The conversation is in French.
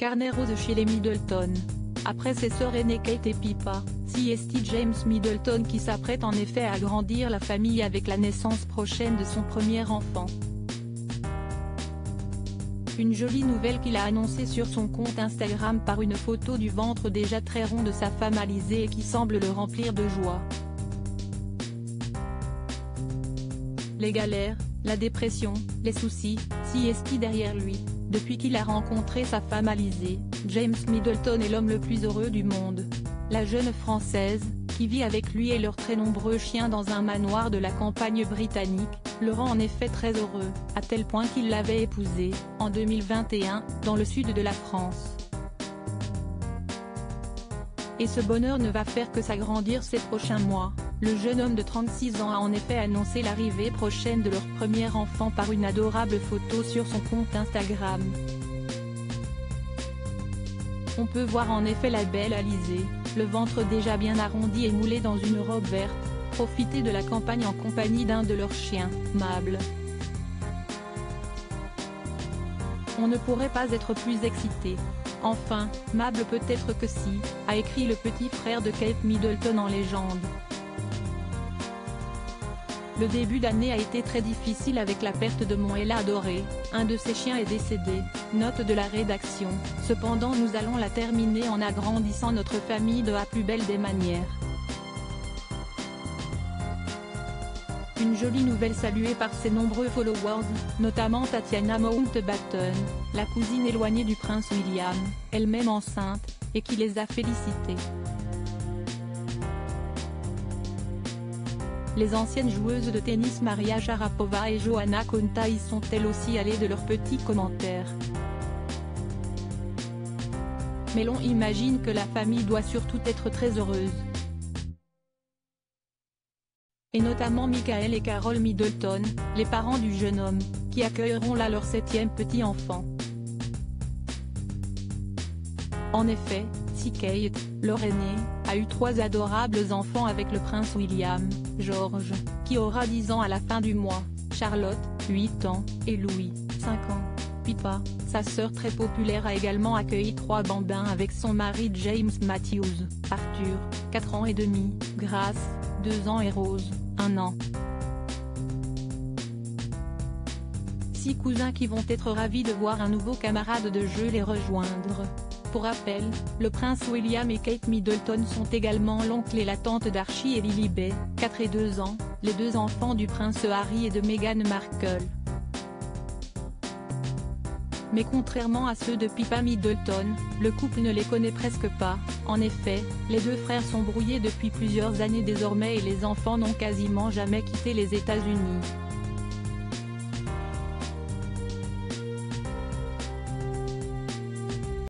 Carnet rose chez les Middleton. Après ses sœurs aînées Kate et Pippa, c'est James Middleton qui s'apprête en effet à agrandir la famille avec la naissance prochaine de son premier enfant. Une jolie nouvelle qu'il a annoncée sur son compte Instagram par une photo du ventre déjà très rond de sa femme Alizée et qui semble le remplir de joie. Les galères, la dépression, les soucis, c'est derrière lui. Depuis qu'il a rencontré sa femme Alizée, James Middleton est l'homme le plus heureux du monde. La jeune Française, qui vit avec lui et leurs très nombreux chiens dans un manoir de la campagne britannique, le rend en effet très heureux, à tel point qu'il l'avait épousée, en 2021, dans le sud de la France. Et ce bonheur ne va faire que s'agrandir ces prochains mois. Le jeune homme de 36 ans a en effet annoncé l'arrivée prochaine de leur premier enfant par une adorable photo sur son compte Instagram. On peut voir en effet la belle Alizée, le ventre déjà bien arrondi et moulé dans une robe verte, profiter de la campagne en compagnie d'un de leurs chiens, Mable. On ne pourrait pas être plus excité. Enfin, Mable peut-être que si, a écrit le petit frère de Kate Middleton en légende. Le début d'année a été très difficile avec la perte de mon Ella adoré, un de ses chiens est décédé, note de la rédaction, cependant nous allons la terminer en agrandissant notre famille de la plus belle des manières. Une jolie nouvelle saluée par ses nombreux followers, notamment Tatiana Mountbatten, la cousine éloignée du prince William, elle-même enceinte, et qui les a félicités. Les anciennes joueuses de tennis Maria Sharapova et Johanna Konta y sont elles aussi allées de leurs petits commentaires. Mais l'on imagine que la famille doit surtout être très heureuse. Et notamment Michael et Carol Middleton, les parents du jeune homme, qui accueilleront là leur 7e petit enfant. En effet, si Kate, leur aînée, a eu 3 adorables enfants avec le prince William, George, qui aura 10 ans à la fin du mois, Charlotte, 8 ans, et Louis, 5 ans. Pippa, sa sœur très populaire a également accueilli 3 bambins avec son mari James Matthews, Arthur, 4 ans et demi, Grace, 2 ans et Rose, 1 an. 6 cousins qui vont être ravis de voir un nouveau camarade de jeu les rejoindre. Pour rappel, le prince William et Kate Middleton sont également l'oncle et la tante d'Archie et Lilibet, 4 et 2 ans, les 2 enfants du prince Harry et de Meghan Markle. Mais contrairement à ceux de Pippa Middleton, le couple ne les connaît presque pas. En effet, les 2 frères sont brouillés depuis plusieurs années désormais et les enfants n'ont quasiment jamais quitté les États-Unis.